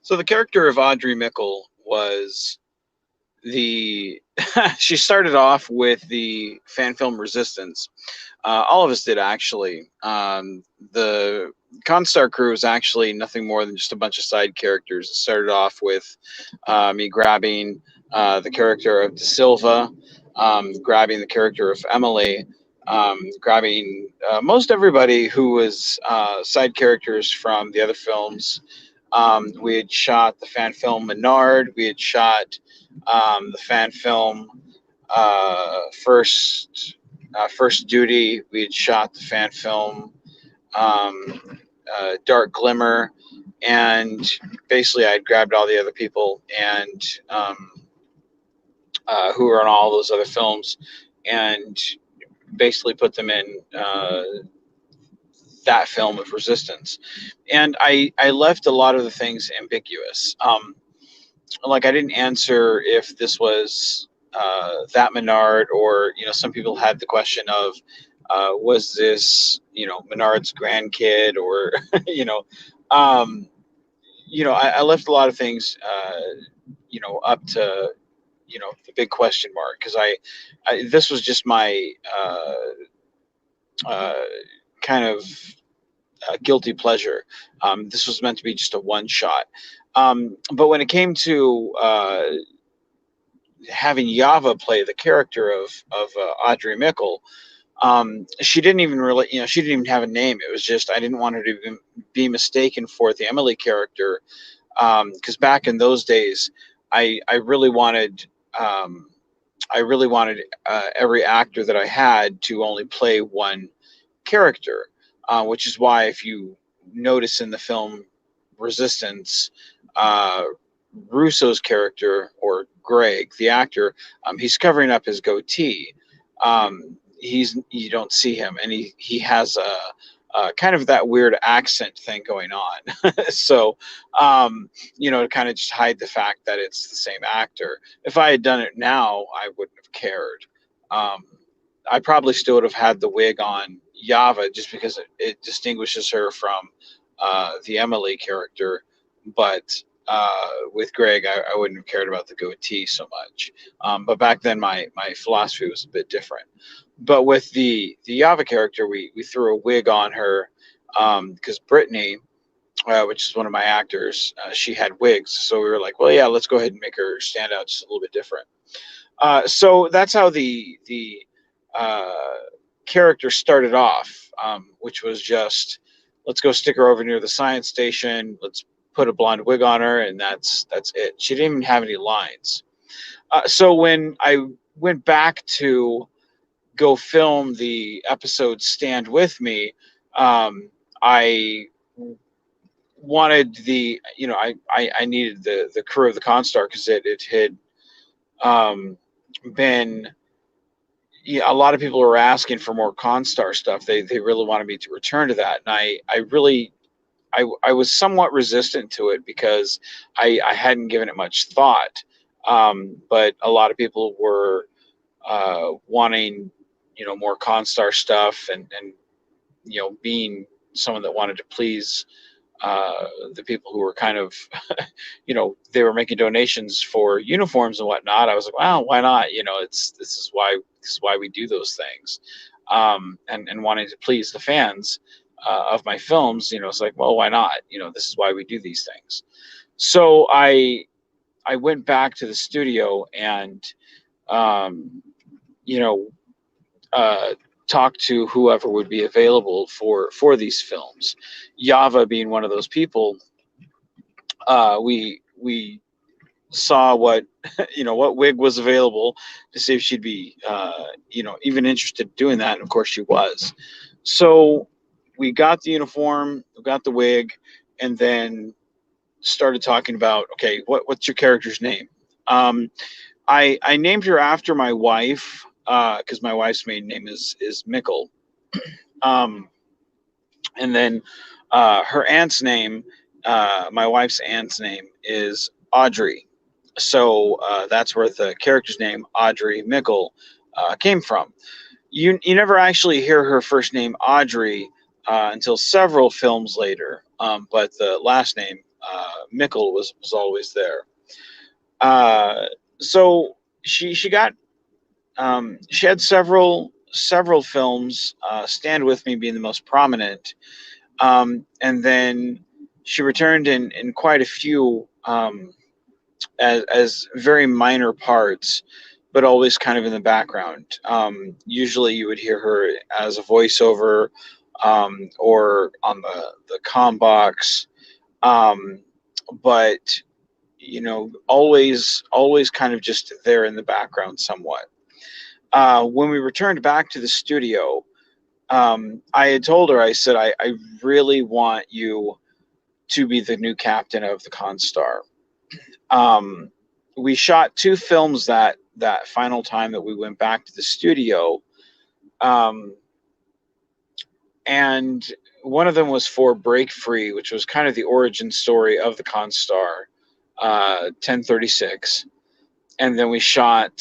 So the character of Audrey Mickle was the she started off with the fan film Resistance. All of us did actually. The Constar crew is actually nothing more than just a bunch of side characters. It started off with me grabbing the character of De Silva, grabbing the character of Emily, grabbing most everybody who was side characters from the other films. We had shot the fan film Menard. We had shot the fan film First Duty. We had shot the fan film Dark Glimmer, and basically I'd grabbed all the other people and who were on all those other films, and basically put them in that film of Resistance. And I left a lot of the things ambiguous. Like I didn't answer if this was that Menard, or some people had the question of was this Menard's grandkid, or you know um, I left a lot of things up to the big question mark, because I this was just my uh, kind of guilty pleasure. This was meant to be just a one shot. But when it came to having Yava play the character of Audrey Mickle, she didn't even really, she didn't even have a name. It was just I didn't want her to be mistaken for the Emily character, because back in those days, I really wanted. I really wanted every actor that I had to only play one character, which is why if you notice in the film Resistance, uh, Russo's character, or Greg, the actor, he's covering up his goatee. You don't see him, and he has a kind of that weird accent thing going on. So, to kind of just hide the fact that it's the same actor. If I had done it now, I wouldn't have cared. Um, I probably still would have had the wig on Yava, just because it distinguishes her from the Emily character. But with Greg, I wouldn't have cared about the goatee so much. But back then, my philosophy was a bit different. But with the Yava character, we threw a wig on her, because Brittany, which is one of my actors, she had wigs. So we were like, well, yeah, let's go ahead and make her stand out just a little bit different. So that's how the uh, character started off, which was just, let's go stick her over near the science station. Let's put a blonde wig on her, and that's it. She didn't even have any lines. So when I went back to go film the episode "Stand with Me," I wanted I needed the crew of the Constar, because it had been, yeah, a lot of people were asking for more Constar stuff. They really wanted me to return to that, and I really I was somewhat resistant to it, because I hadn't given it much thought. But a lot of people were wanting more Constar stuff, and being someone that wanted to please the people who were kind of they were making donations for uniforms and whatnot. I was like, well, why not? This is why we do those things, and wanting to please the fans of my films. It's like, well, why not? This is why we do these things. So I went back to the studio and um, you know uh, talk to whoever would be available for these films. Yava being one of those people. We saw what what wig was available, to see if she'd be even interested in doing that, and of course she was. So we got the uniform, we got the wig, and then started talking about, okay, what's your character's name? Um, I named her after my wife, because my wife's maiden name is Mickle. Um, and then her aunt's name, my wife's aunt's name, is Audrey. So that's where the character's name Audrey Mickle came from. You never actually hear her first name Audrey until several films later. but the last name Mickle was always there. Uh, so she got she had several films, Stand With Me being the most prominent, and then she returned in quite a few, as very minor parts, but always kind of in the background. Usually, you would hear her as a voiceover, or on the comm box, um, but always kind of just there in the background somewhat. When we returned back to the studio, I had told her, I said, I really want you to be the new captain of the Constar. Um, we shot two films that final time that we went back to the studio, um, and one of them was for Break Free, which was kind of the origin story of the Constar, 1036, and then we shot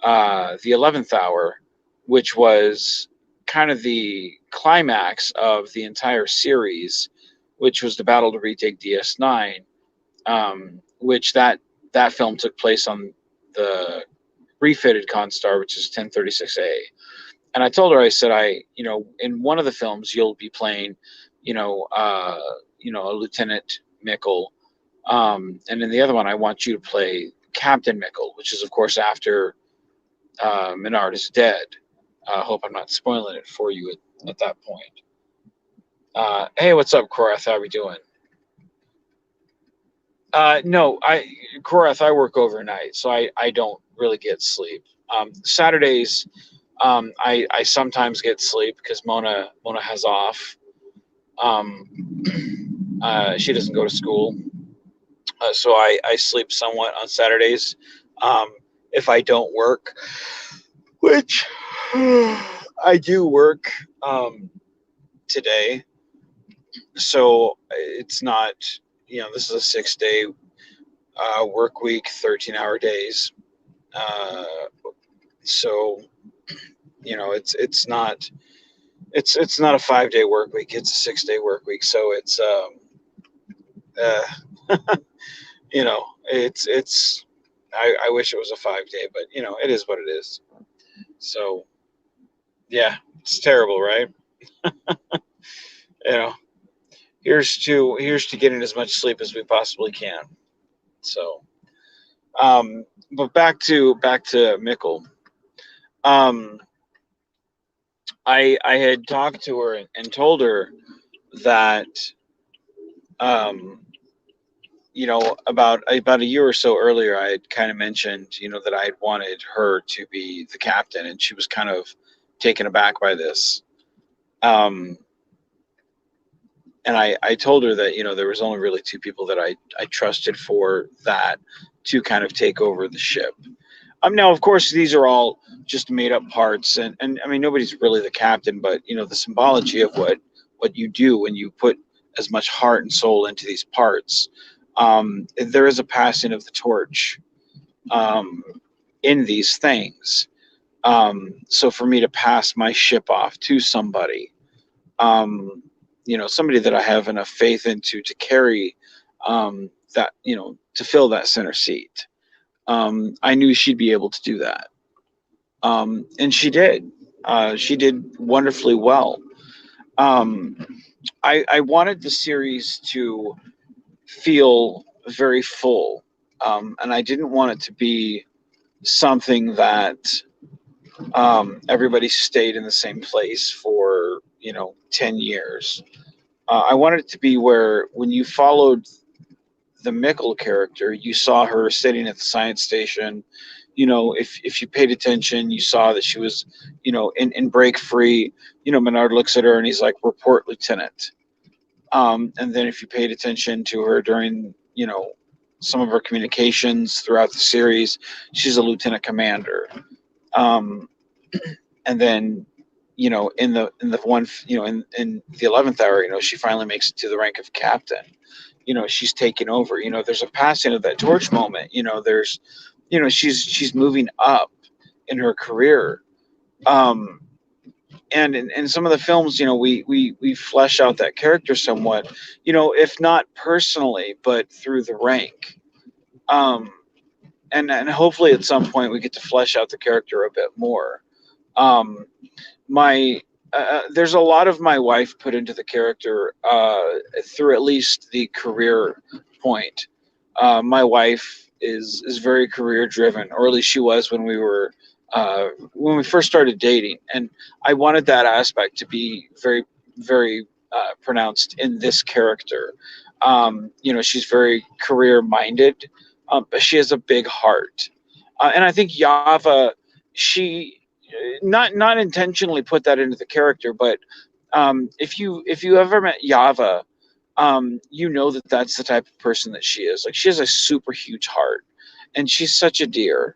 the 11th Hour, which was kind of the climax of the entire series, which was the battle to retake DS9, which that film took place on the refitted Constar, which is 1036A. And I told her, I said, in one of the films you'll be playing, a Lieutenant Mickle, and in the other one I want you to play Captain Mickle, which is of course after Menard is dead. I hope I'm not spoiling it for you at that point. Hey, what's up, Korath? How are we doing? No, Korath, I work overnight, so I don't really get sleep. Saturdays, I sometimes get sleep because Mona has off. Um, she doesn't go to school, so I sleep somewhat on Saturdays. If I don't work, which I do work today, so it's not, this is a 6 day work week, 13-hour days. Uh, so it's not a 5 day work week. It's a 6 day work week. So it's uh, it's I wish it was a 5 day, but it is what it is. So yeah, it's terrible, right? You know, here's to getting as much sleep as we possibly can. So, but back to Mickle. Um, I had talked to her and told her that, um, about a year or so earlier, I had kind of mentioned, that I had wanted her to be the captain, and she was kind of taken aback by this. Um, and I told her that there was only really two people that I trusted for that to kind of take over the ship. Now, of course, these are all just made up parts, and I mean nobody's really the captain, but the symbology of what you do when you put as much heart and soul into these parts. There is a passing of the torch, um, in these things. So for me to pass my ship off to somebody, somebody that I have enough faith into to carry, that to fill that center seat. I knew she'd be able to do that, and she did. She did wonderfully well. Um, I wanted the series to feel very full, and I didn't want it to be something that, everybody stayed in the same place for 10 years. I wanted it to be where when you followed the Mickle character, you saw her sitting at the science station. If you paid attention, you saw that she was, in break free. Menard looks at her and he's like, "Report, Lieutenant." And then if you paid attention to her during, some of her communications throughout the series, she's a lieutenant commander. Um, and then, in the one, in the 11th hour, she finally makes it to the rank of captain. She's taking over. There's a passing of that torch moment. There's, she's moving up in her career. Um, in some of the films, we flesh out that character somewhat, if not personally, but through the rank. Um, and hopefully at some point we get to flesh out the character a bit more. Um, my There's a lot of my wife put into the character through at least the career point. My wife is very career driven, or at least she was when we first started dating, and I wanted that aspect to be very very pronounced in this character. She's very career minded, but she has a big heart, and I think Yava, she not intentionally put that into the character, but if you ever met Yava, you know that that's the type of person that she is. Like, she has a super huge heart, and she's such a dear.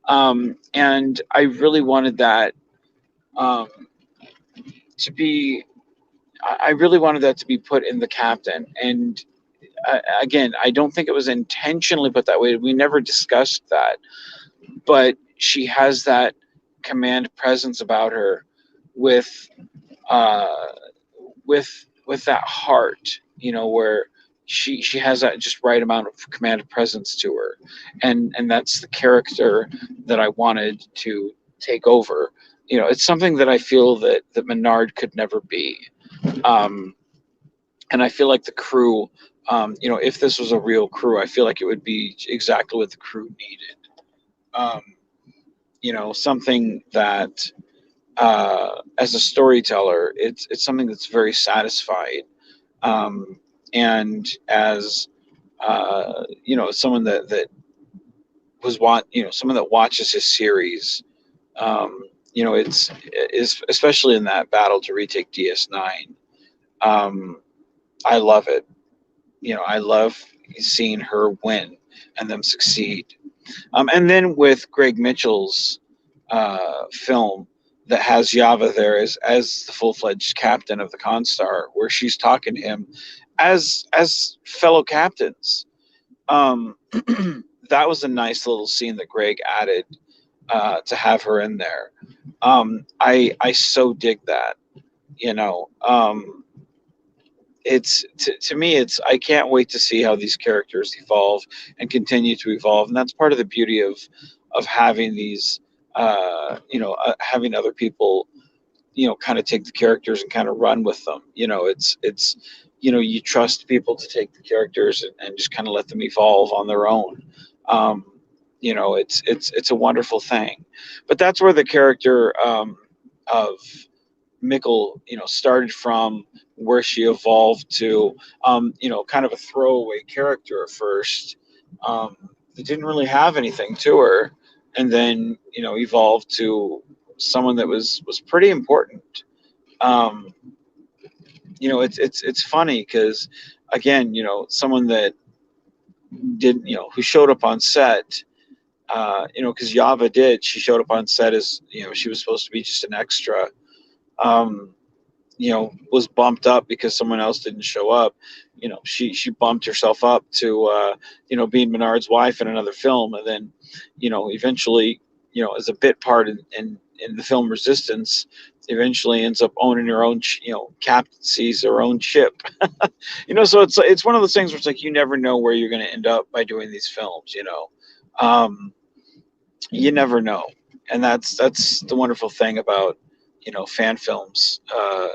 And I really wanted that um, to be. I really wanted that to be put in the captain. And again, I don't think it was intentionally put that way. We never discussed that, but she has that command presence about her with uh, with that heart, where she has that just right amount of command presence to her, and that's the character that I wanted to take over. It's something that I feel that Menard could never be, um, and I feel like the crew. If this was a real crew, I feel like it would be exactly what the crew needed. Um, Something that as a storyteller, it's something that's very satisfying. And as someone that someone that watches his series, um, it's is especially in that battle to retake DS9. Um, I love it. I love seeing her win and them succeed. And then with Greg Mitchell's film that has Yava there as the full fledged captain of the Constar, where she's talking to him as fellow captains. Um, that was a nice little scene that Greg added to have her in there. I so dig that. You know, it's to me, it's I can't wait to see how these characters evolve and continue to evolve, and that's part of the beauty of having these having other people kind of take the characters and kind of run with them. It's you trust people to take the characters and just kind of let them evolve on their own. um, it's a wonderful thing. But that's where the character of Mickle, started from, where she evolved to, kind of a throwaway character at first. That didn't really have anything to her, and then evolved to someone that was pretty important. Um, it's funny because, again, someone that didn't, who showed up on set. Because Yava did. She showed up on set as she was supposed to be just an extra. Um, was bumped up because someone else didn't show up. She bumped herself up to being Menard's wife in another film, and then eventually as a bit part in the film Resistance, eventually ends up owning her own captaincies her own ship. So it's one of those things where it's like you never know where you're going to end up by doing these films. Um, you never know, and that's the wonderful thing about fan films. Uh,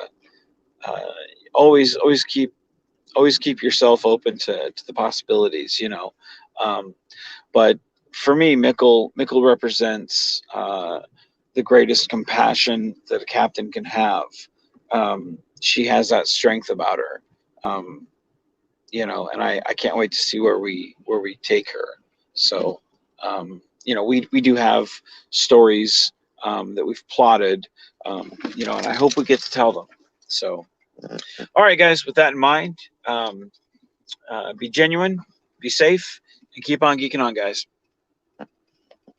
always keep yourself open to the possibilities. Um, but for me, Mickle represents the greatest compassion that a captain can have. She has that strength about her. um, and I can't wait to see where we take her. So we do have stories that we've plotted, and I hope we get to tell them. So, all right, guys, with that in mind, be genuine, be safe, and keep on geeking on, guys.